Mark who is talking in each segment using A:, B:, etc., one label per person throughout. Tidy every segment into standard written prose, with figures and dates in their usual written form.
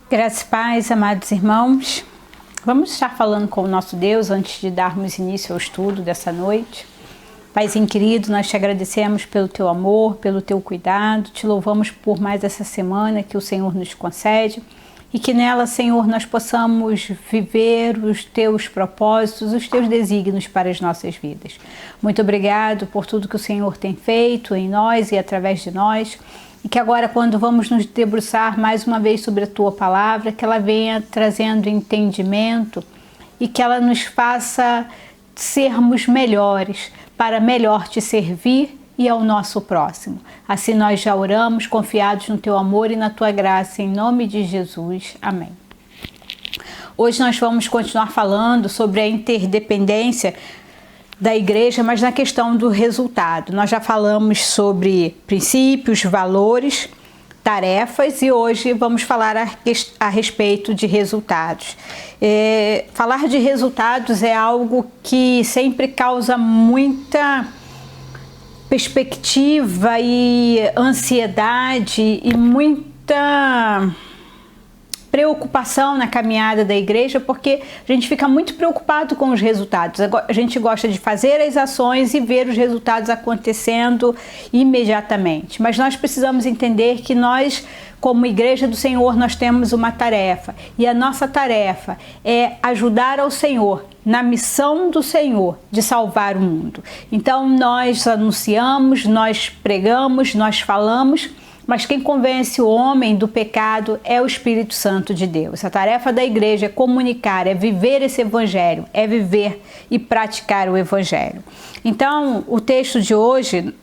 A: Graças e paz, amados irmãos. Vamos estar falando com o nosso Deus antes de darmos início ao estudo dessa noite. Paizinho querido, nós te agradecemos pelo teu amor, pelo teu cuidado, te louvamos por mais essa semana que o Senhor nos concede e que nela, Senhor, nós possamos viver os teus propósitos, os teus desígnios para as nossas vidas. Muito obrigado por tudo que o Senhor tem feito em nós e através de nós. E que agora, quando vamos nos debruçar mais uma vez sobre a Tua Palavra, que ela venha trazendo entendimento e que ela nos faça sermos melhores, para melhor Te servir e ao nosso próximo. Assim nós já oramos, confiados no Teu amor e na Tua graça, em nome de Jesus. Amém. Hoje nós vamos continuar falando sobre a interdependência da igreja, mas na questão do resultado. Nós já falamos sobre princípios, valores, tarefas e hoje vamos falar a respeito de resultados. Falar de resultados é algo que sempre causa muita perspectiva e ansiedade e muita preocupação na caminhada da igreja, porque a gente fica muito preocupado com os resultados. A gente gosta de fazer as ações e ver os resultados acontecendo imediatamente. Mas nós precisamos entender que nós, como igreja do Senhor, nós temos uma tarefa. E a nossa tarefa é ajudar ao Senhor na missão do Senhor de salvar o mundo. Então nós anunciamos, nós pregamos, nós falamos, mas quem convence o homem do pecado é o Espírito Santo de Deus. A tarefa da igreja é comunicar, é viver esse evangelho, é viver e praticar o evangelho. Então, o texto de hoje,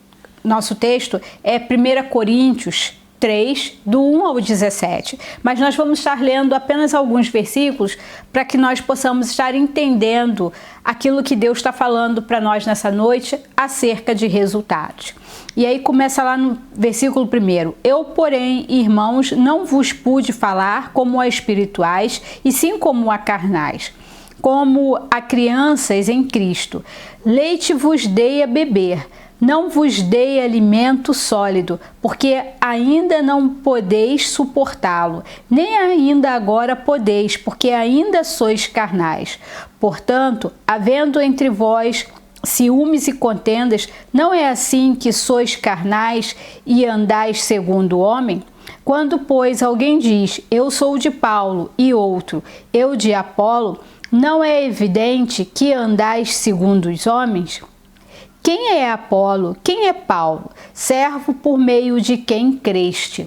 A: nosso texto é 1 Coríntios 3, do 1 ao 17. Mas nós vamos estar lendo apenas alguns versículos para que nós possamos estar entendendo aquilo que Deus está falando para nós nessa noite acerca de resultados. E aí começa lá no versículo 1. Eu, porém, irmãos, não vos pude falar como a espirituais, e sim como a carnais, como a crianças em Cristo. Leite vos dei a beber, não vos dei alimento sólido, porque ainda não podeis suportá-lo, nem ainda agora podeis, porque ainda sois carnais. Portanto, havendo entre vós ciúmes e contendas, não é assim que sois carnais e andais segundo o homem? Quando, pois, alguém diz, eu sou de Paulo, e outro, eu de Apolo, não é evidente que andais segundo os homens? Quem é Apolo? Quem é Paulo? Servo por meio de quem creste.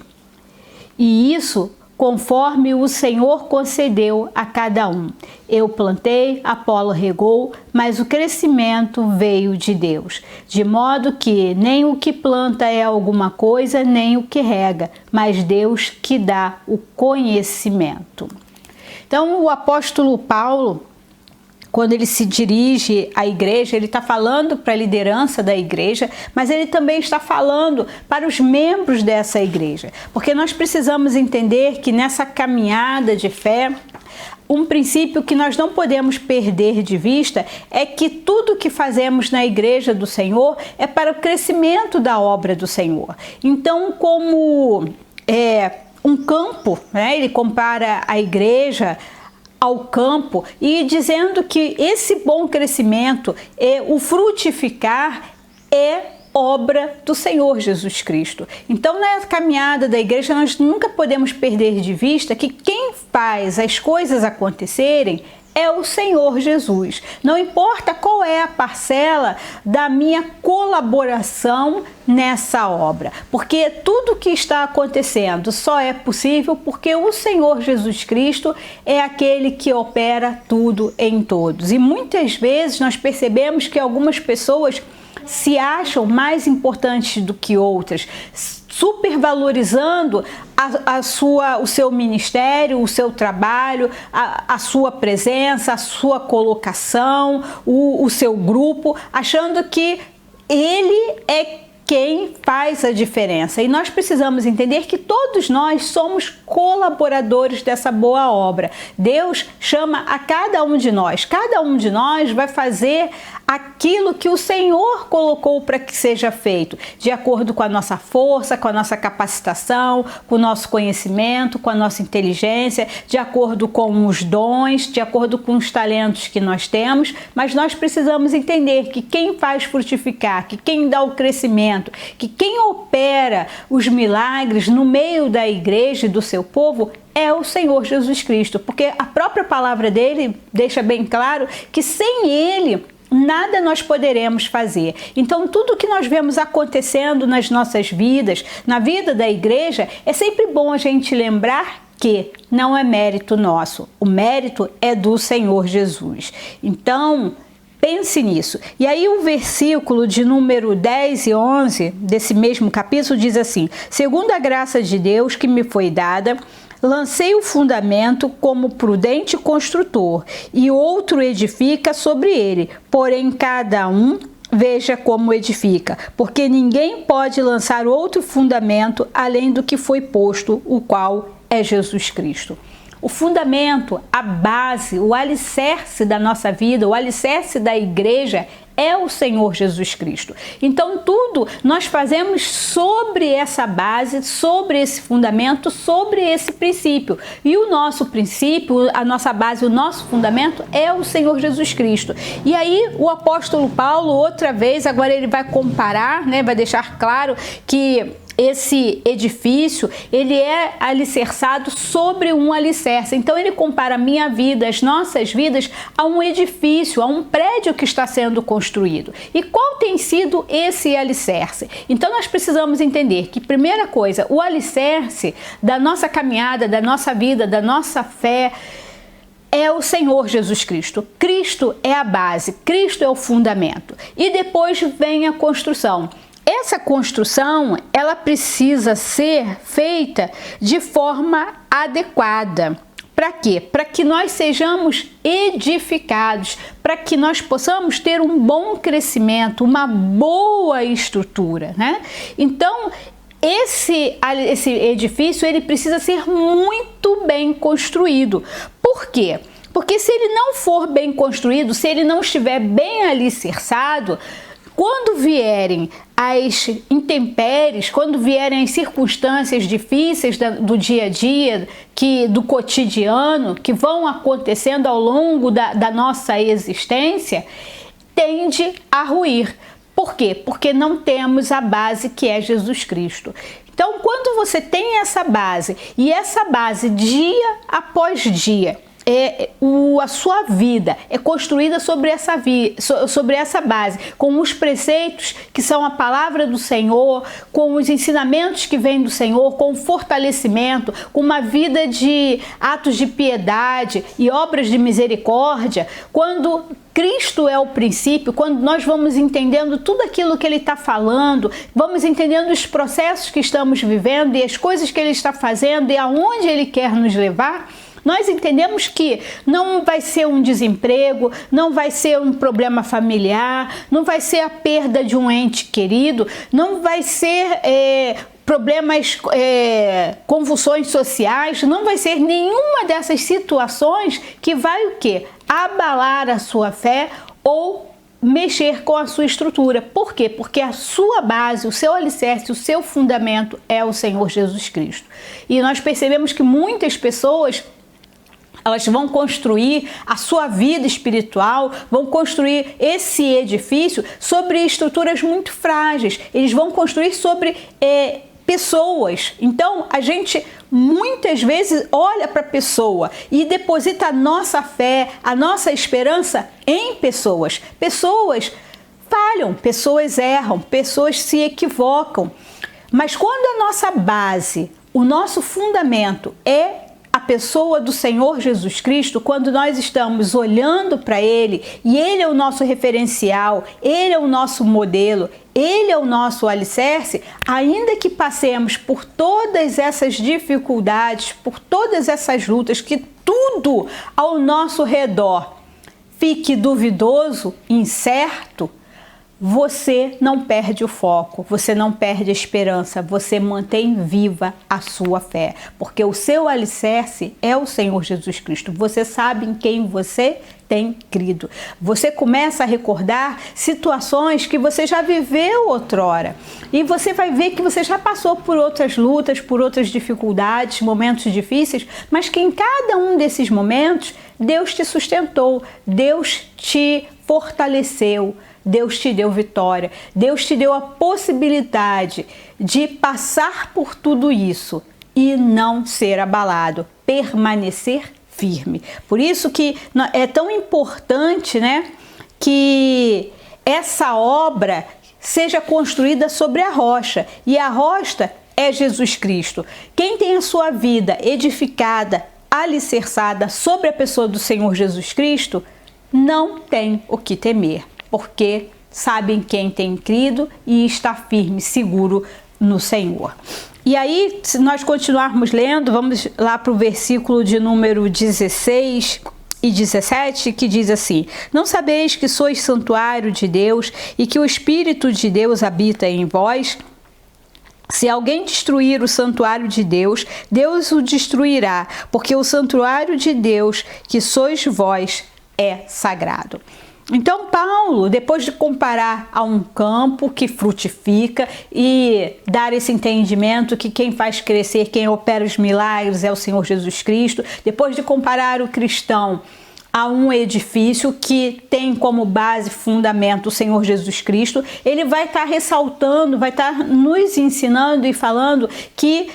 A: E isso conforme o Senhor concedeu a cada um. Eu plantei, Apolo regou, mas o crescimento veio de Deus. De modo que nem o que planta é alguma coisa, nem o que rega, mas Deus que dá o conhecimento. Então, o apóstolo Paulo, quando ele se dirige à igreja, ele está falando para a liderança da igreja, mas ele também está falando para os membros dessa igreja. Porque nós precisamos entender que nessa caminhada de fé, um princípio que nós não podemos perder de vista é que tudo que fazemos na igreja do Senhor é para o crescimento da obra do Senhor. Então, como um campo, né, ele compara a igreja ao campo e dizendo que esse bom crescimento, o frutificar, é obra do Senhor Jesus Cristo. Então, na caminhada da igreja, nós nunca podemos perder de vista que quem faz as coisas acontecerem é o Senhor Jesus. Não importa qual é a parcela da minha colaboração nessa obra, porque tudo que está acontecendo só é possível porque o Senhor Jesus Cristo é aquele que opera tudo em todos. E muitas vezes nós percebemos que algumas pessoas se acham mais importantes do que outras, supervalorizando o seu ministério, o seu trabalho, a sua presença, a sua colocação, o seu grupo, achando que ele é quem faz a diferença. E nós precisamos entender que todos nós somos colaboradores dessa boa obra. Deus chama a cada um de nós vai fazer aquilo que o Senhor colocou para que seja feito, de acordo com a nossa força, com a nossa capacitação, com o nosso conhecimento, com a nossa inteligência, de acordo com os dons, de acordo com os talentos que nós temos, mas nós precisamos entender que quem faz frutificar, que quem dá o crescimento, que quem opera os milagres no meio da igreja e do seu povo é o Senhor Jesus Cristo, porque a própria palavra dele deixa bem claro que sem ele nada nós poderemos fazer. Então, tudo que nós vemos acontecendo nas nossas vidas, na vida da igreja, é sempre bom a gente lembrar que não é mérito nosso. O mérito é do Senhor Jesus. Então, pense nisso. E aí o versículo de número 10 e 11 desse mesmo capítulo diz assim: segundo a graça de Deus que me foi dada, lancei o fundamento como prudente construtor, e outro edifica sobre ele, porém cada um veja como edifica, porque ninguém pode lançar outro fundamento além do que foi posto, o qual é Jesus Cristo. O fundamento, a base, o alicerce da nossa vida, o alicerce da igreja é o Senhor Jesus Cristo. Então tudo nós fazemos sobre essa base, sobre esse fundamento, sobre esse princípio. E o nosso princípio, a nossa base, o nosso fundamento é o Senhor Jesus Cristo. E aí o apóstolo Paulo, outra vez, agora ele vai comparar, né, vai deixar claro que esse edifício, ele é alicerçado sobre um alicerce. Então ele compara a minha vida, as nossas vidas, a um edifício, a um prédio que está sendo construído. E qual tem sido esse alicerce? Então nós precisamos entender que, primeira coisa, o alicerce da nossa caminhada, da nossa vida, da nossa fé, é o Senhor Jesus Cristo. Cristo é a base, Cristo é o fundamento. E depois vem a construção. Essa construção, ela precisa ser feita de forma adequada. Para quê? Para que nós sejamos edificados, para que nós possamos ter um bom crescimento, uma boa estrutura, né? Então, esse edifício, ele precisa ser muito bem construído. Por quê? Porque se ele não for bem construído, se ele não estiver bem alicerçado, quando vierem as intempéries, quando vierem as circunstâncias difíceis do dia a dia, do cotidiano, que vão acontecendo ao longo da nossa existência, tende a ruir. Por quê? Porque não temos a base que é Jesus Cristo. Então, quando você tem essa base, e essa base dia após dia, a sua vida é construída sobre essa base, com os preceitos que são a palavra do Senhor, com os ensinamentos que vêm do Senhor, com o fortalecimento, com uma vida de atos de piedade e obras de misericórdia. Quando Cristo é o princípio, quando nós vamos entendendo tudo aquilo que Ele está falando, vamos entendendo os processos que estamos vivendo e as coisas que Ele está fazendo e aonde Ele quer nos levar, nós entendemos que não vai ser um desemprego, não vai ser um problema familiar, não vai ser a perda de um ente querido, não vai ser problemas, convulsões sociais, não vai ser nenhuma dessas situações que vai o quê? Abalar a sua fé ou mexer com a sua estrutura. Por quê? Porque a sua base, o seu alicerce, o seu fundamento é o Senhor Jesus Cristo. E nós percebemos que muitas pessoas, elas vão construir a sua vida espiritual, vão construir esse edifício sobre estruturas muito frágeis. Eles vão construir sobre pessoas. Então, a gente muitas vezes olha para a pessoa e deposita a nossa fé, a nossa esperança em pessoas. Pessoas falham, pessoas erram, pessoas se equivocam. Mas quando a nossa base, o nosso fundamento é a pessoa do Senhor Jesus Cristo, quando nós estamos olhando para Ele e Ele é o nosso referencial, Ele é o nosso modelo, Ele é o nosso alicerce, ainda que passemos por todas essas dificuldades, por todas essas lutas, que tudo ao nosso redor fique duvidoso, incerto, você não perde o foco, você não perde a esperança, você mantém viva a sua fé, porque o seu alicerce é o Senhor Jesus Cristo. Você sabe em quem você tem crido. Você começa a recordar situações que você já viveu outrora e você vai ver que você já passou por outras lutas, por outras dificuldades, momentos difíceis, mas que em cada um desses momentos Deus te sustentou, Deus te fortaleceu, Deus te deu vitória, Deus te deu a possibilidade de passar por tudo isso e não ser abalado, permanecer firme. Por isso que é tão importante, né, que essa obra seja construída sobre a rocha, e a rocha é Jesus Cristo. Quem tem a sua vida edificada, alicerçada sobre a pessoa do Senhor Jesus Cristo, não tem o que temer, porque sabe em quem tem crido e está firme, seguro no Senhor. E aí, se nós continuarmos lendo, vamos lá para o versículo de número 16 e 17, que diz assim: não sabeis que sois santuário de Deus e que o Espírito de Deus habita em vós? Se alguém destruir o santuário de Deus, Deus o destruirá, porque o santuário de Deus, que sois vós, é sagrado. Então Paulo, depois de comparar a um campo que frutifica e dar esse entendimento que quem faz crescer, quem opera os milagres é o Senhor Jesus Cristo, depois de comparar o cristão a um edifício que tem como base, fundamento o Senhor Jesus Cristo, ele vai estar ressaltando, vai estar nos ensinando e falando que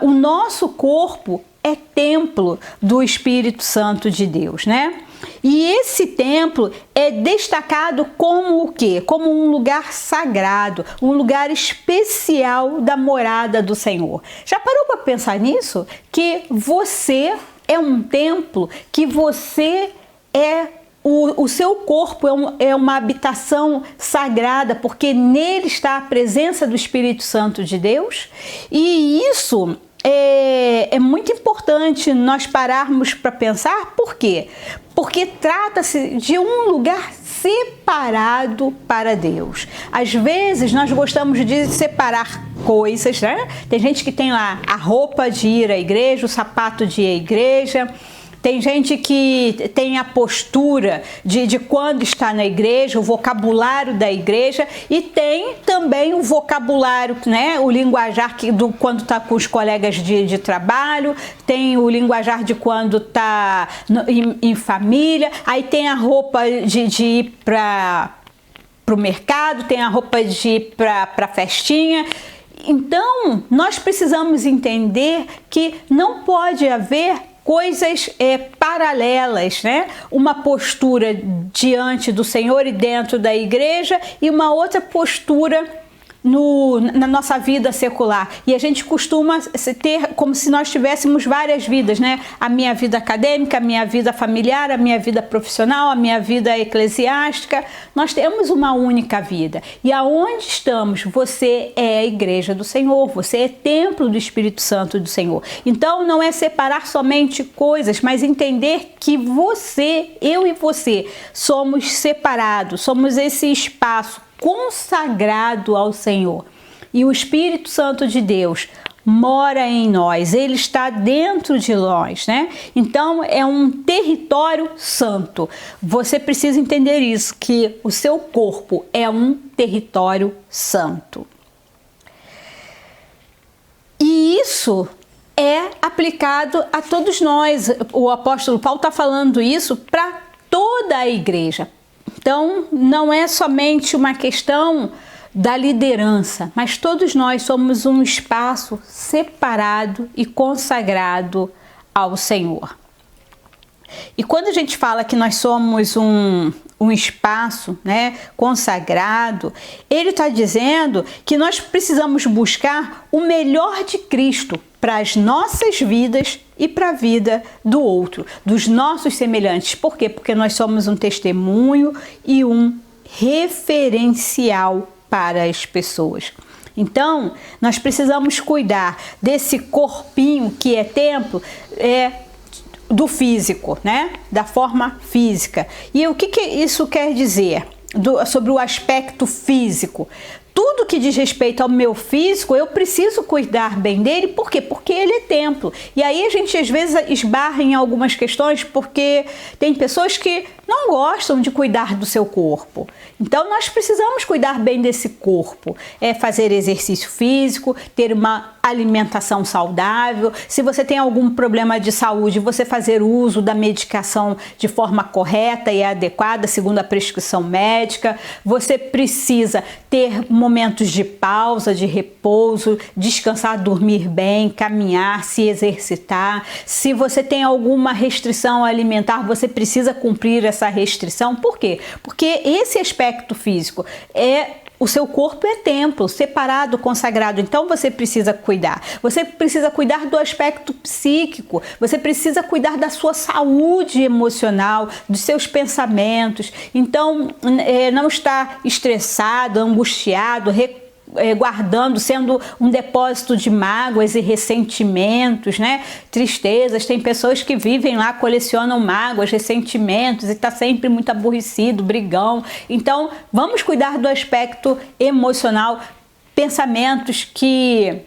A: o nosso corpo é templo do Espírito Santo de Deus, né? E esse templo é destacado como o quê? Como um lugar sagrado, um lugar especial da morada do Senhor. Já parou para pensar nisso? Que você é um templo, que você é o seu corpo é uma habitação sagrada, porque nele está a presença do Espírito Santo de Deus. E isso é muito importante nós pararmos para pensar. Por quê? Porque trata-se de um lugar separado para Deus. Às vezes nós gostamos de separar coisas, né? Tem gente que tem lá a roupa de ir à igreja, o sapato de ir à igreja. Tem gente que tem a postura de quando está na igreja, o vocabulário da igreja, e tem também o vocabulário, né, o linguajar quando está com os colegas de trabalho, tem o linguajar de quando está em família, aí tem a roupa de ir para o mercado, tem a roupa de ir para a festinha. Então, nós precisamos entender que não pode haver coisas paralelas, né? Uma postura diante do Senhor e dentro da igreja e uma outra postura na nossa vida secular. E a gente costuma ter como se nós tivéssemos várias vidas, né? A minha vida acadêmica, a minha vida familiar, a minha vida profissional, a minha vida eclesiástica. Nós temos uma única vida. E aonde estamos? Você é a igreja do Senhor, você é templo do Espírito Santo do Senhor. Então não é separar somente coisas, mas entender que eu e você somos separados, somos esse espaço consagrado ao Senhor. E o Espírito Santo de Deus mora em nós, ele está dentro de nós, né? Então é um território santo. Você precisa entender isso, que o seu corpo é um território santo. E isso é aplicado a todos nós. O apóstolo Paulo está falando isso para toda a igreja. Então, não é somente uma questão da liderança, mas todos nós somos um espaço separado e consagrado ao Senhor. E quando a gente fala que nós somos um espaço, né, consagrado, ele está dizendo que nós precisamos buscar o melhor de Cristo para as nossas vidas e para a vida do outro, dos nossos semelhantes. Por quê? Porque nós somos um testemunho e um referencial para as pessoas. Então, nós precisamos cuidar desse corpinho que é templo, do físico, né? Da forma física. E o que isso quer dizer? sobre o aspecto físico. Tudo que diz respeito ao meu físico, eu preciso cuidar bem dele. Por quê? Porque ele é templo. E aí a gente às vezes esbarra em algumas questões porque tem pessoas que não gostam de cuidar do seu corpo. Então nós precisamos cuidar bem desse corpo. Fazer exercício físico, ter uma alimentação saudável. Se você tem algum problema de saúde, você fazer uso da medicação de forma correta e adequada, segundo a prescrição médica. Você precisa ter momentos de pausa, de repouso, descansar, dormir bem, caminhar, se exercitar. Se você tem alguma restrição alimentar, você precisa cumprir essa restrição. Por quê? Porque esse aspecto físico o seu corpo é templo, separado, consagrado, então você precisa cuidar. Você precisa cuidar do aspecto psíquico, você precisa cuidar da sua saúde emocional, dos seus pensamentos. Então, não estar estressado, angustiado, guardando, sendo um depósito de mágoas e ressentimentos, né? Tristezas. Tem pessoas que vivem lá, colecionam mágoas, ressentimentos e está sempre muito aborrecido, brigão. Então, vamos cuidar do aspecto emocional, pensamentos que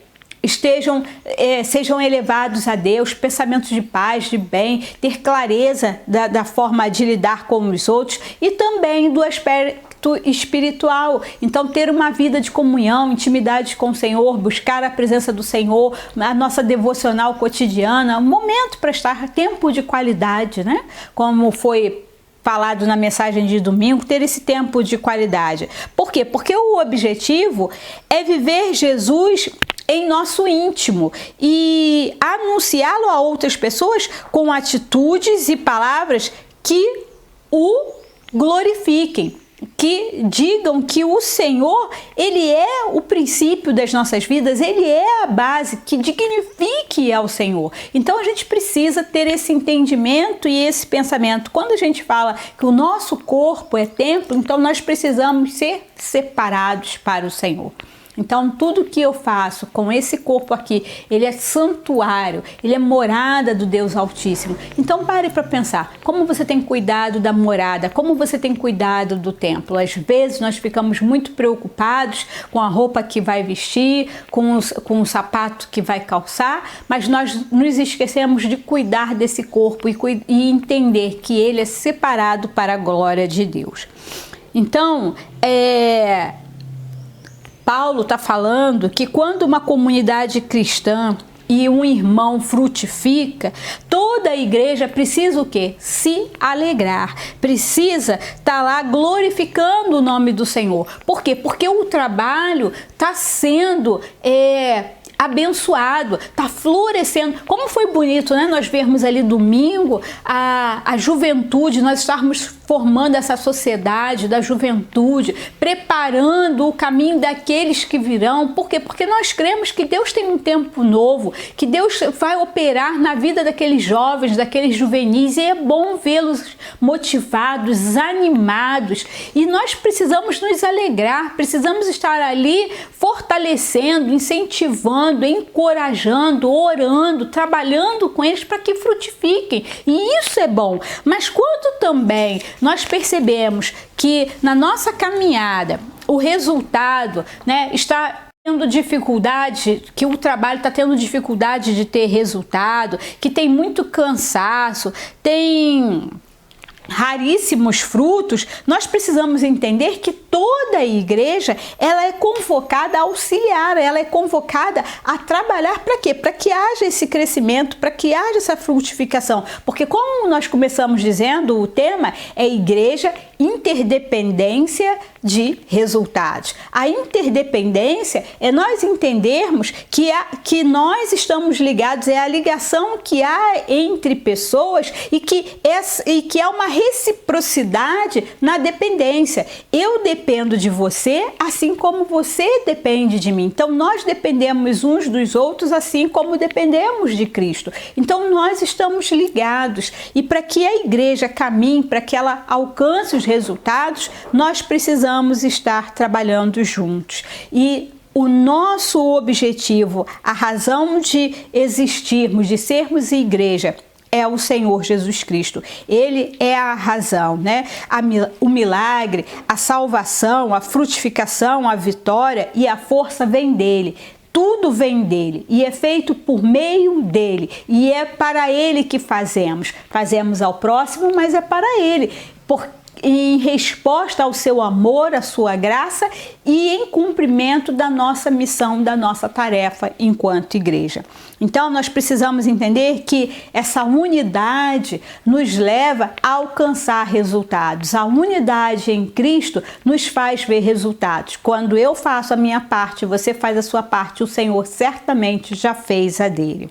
A: sejam elevados a Deus, pensamentos de paz, de bem, ter clareza da forma de lidar com os outros e também do aspecto espiritual. Então, ter uma vida de comunhão, intimidade com o Senhor, buscar a presença do Senhor, a nossa devocional cotidiana, um momento para estar, tempo de qualidade, né? Como foi falado na mensagem de domingo, ter esse tempo de qualidade. Por quê? Porque o objetivo é viver Jesus em nosso íntimo e anunciá-lo a outras pessoas com atitudes e palavras que o glorifiquem, que digam que o Senhor, Ele é o princípio das nossas vidas, Ele é a base, que dignifique ao Senhor. Então a gente precisa ter esse entendimento e esse pensamento. Quando a gente fala que o nosso corpo é templo, então nós precisamos ser separados para o Senhor. Então, tudo que eu faço com esse corpo aqui, ele é santuário, ele é morada do Deus Altíssimo. Então, pare para pensar, como você tem cuidado da morada, como você tem cuidado do templo. Às vezes, nós ficamos muito preocupados com a roupa que vai vestir, com o sapato que vai calçar, mas nós nos esquecemos de cuidar desse corpo e entender que ele é separado para a glória de Deus. Então, Paulo está falando que quando uma comunidade cristã e um irmão frutifica, toda a igreja precisa o quê? Se alegrar, precisa estar lá glorificando o nome do Senhor. Por quê? Porque o trabalho está sendo abençoado, está florescendo. Como foi bonito, né? Nós vermos ali domingo a juventude, nós estarmos formando essa sociedade da juventude, preparando o caminho daqueles que virão. Por quê? Porque nós cremos que Deus tem um tempo novo, que Deus vai operar na vida daqueles jovens, daqueles juvenis, e é bom vê-los motivados, animados, e nós precisamos nos alegrar, precisamos estar ali fortalecendo, incentivando, encorajando, orando, trabalhando com eles para que frutifiquem, e isso é bom. Mas quando também nós percebemos que na nossa caminhada o resultado, né, está tendo dificuldade, que o trabalho está tendo dificuldade de ter resultado, que tem muito cansaço, tem raríssimos frutos, nós precisamos entender que toda a igreja, ela é convocada a auxiliar, ela é convocada a trabalhar para quê? Para que haja esse crescimento, para que haja essa frutificação, porque como nós começamos dizendo, o tema é igreja, interdependência de resultados. A interdependência é nós entendermos que nós estamos ligados, é a ligação que há entre pessoas e que há uma reciprocidade na dependência. Eu dependo de você, assim como você depende de mim. Então, nós dependemos uns dos outros, assim como dependemos de Cristo. Então, nós estamos ligados. E para que a igreja caminhe, para que ela alcance os resultados, nós precisamos estar trabalhando juntos. E o nosso objetivo, a razão de existirmos, de sermos igreja, é o Senhor Jesus Cristo. Ele é a razão, né? O milagre, a salvação, a frutificação, a vitória e a força vem dele. Tudo vem dele e é feito por meio dele, e é para ele que fazemos. Fazemos ao próximo, mas é para ele, em resposta ao seu amor, à sua graça e em cumprimento da nossa missão, da nossa tarefa enquanto igreja. Então nós precisamos entender que essa unidade nos leva a alcançar resultados. A unidade em Cristo nos faz ver resultados. Quando eu faço a minha parte, você faz a sua parte, o Senhor certamente já fez a dele.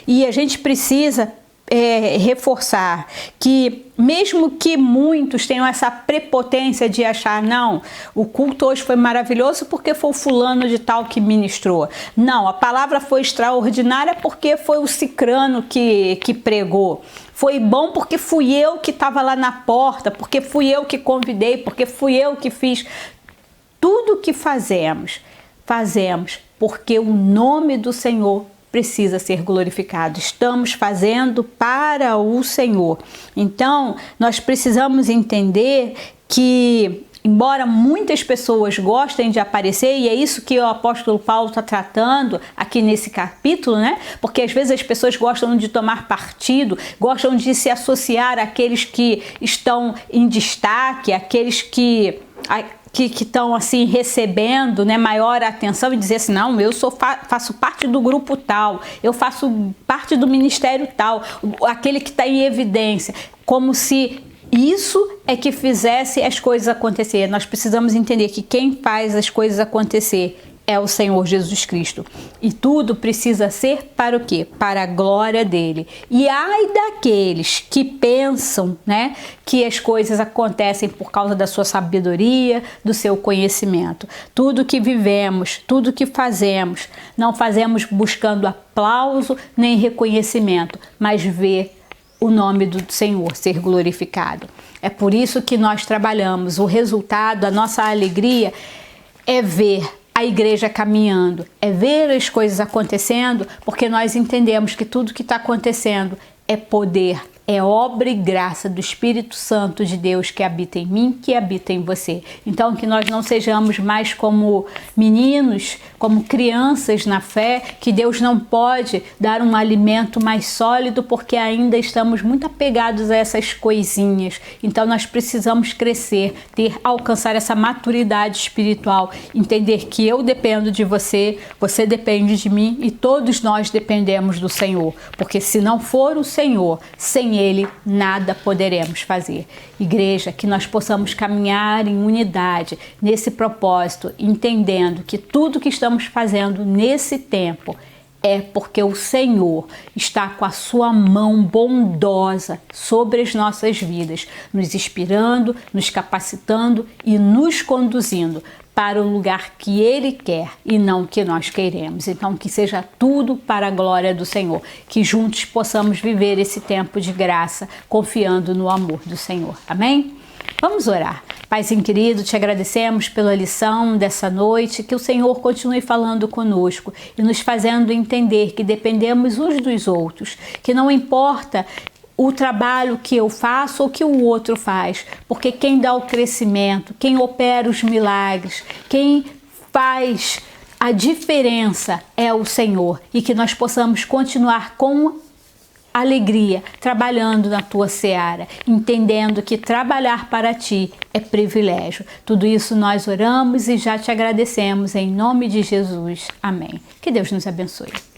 A: E a gente precisa reforçar que mesmo que muitos tenham essa prepotência de achar, não, o culto hoje foi maravilhoso porque foi o fulano de tal que ministrou. Não, a palavra foi extraordinária porque foi o cicrano que pregou. Foi bom porque fui eu que estava lá na porta, porque fui eu que convidei, porque fui eu que fiz. Tudo que fazemos porque o nome do Senhor precisa ser glorificado. Estamos fazendo para o Senhor. Então, nós precisamos entender que, embora muitas pessoas gostem de aparecer, e é isso que o apóstolo Paulo está tratando aqui nesse capítulo, né? Porque às vezes as pessoas gostam de tomar partido, gostam de se associar àqueles que estão em destaque, àqueles que estão assim recebendo, né, maior atenção, e dizer assim, não, eu faço parte do grupo tal, eu faço parte do ministério tal, aquele que está em evidência, como se isso é que fizesse as coisas acontecer. Nós precisamos entender que quem faz as coisas acontecer é o Senhor Jesus Cristo. E tudo precisa ser para o quê? Para a glória dele. E ai daqueles que pensam, né, que as coisas acontecem por causa da sua sabedoria, do seu conhecimento. Tudo que vivemos, tudo que fazemos, não fazemos buscando aplauso nem reconhecimento, mas ver o nome do Senhor ser glorificado. É por isso que nós trabalhamos. O resultado, a nossa alegria é ver a igreja caminhando, é ver as coisas acontecendo, porque nós entendemos que tudo que está acontecendo é poder, é obra e graça do Espírito Santo de Deus que habita em mim, que habita em você. Então, que nós não sejamos mais como meninos, como crianças na fé, que Deus não pode dar um alimento mais sólido porque ainda estamos muito apegados a essas coisinhas. Então, nós precisamos crescer, alcançar essa maturidade espiritual, entender que eu dependo de você, você depende de mim e todos nós dependemos do Senhor, porque se não for o Senhor, sem Ele, nada poderemos fazer. Igreja, que nós possamos caminhar em unidade nesse propósito, entendendo que tudo que estamos fazendo nesse tempo é porque o Senhor está com a sua mão bondosa sobre as nossas vidas, nos inspirando, nos capacitando e nos conduzindo para o lugar que Ele quer e não que nós queremos. Então, que seja tudo para a glória do Senhor, que juntos possamos viver esse tempo de graça, confiando no amor do Senhor. Amém? Vamos orar. Paizinho querido, te agradecemos pela lição dessa noite, que o Senhor continue falando conosco e nos fazendo entender que dependemos uns dos outros, que não importa o trabalho que eu faço ou que o outro faz, porque quem dá o crescimento, quem opera os milagres, quem faz a diferença é o Senhor, e que nós possamos continuar com alegria, trabalhando na tua seara, entendendo que trabalhar para ti é privilégio. Tudo isso nós oramos e já te agradecemos em nome de Jesus. Amém. Que Deus nos abençoe.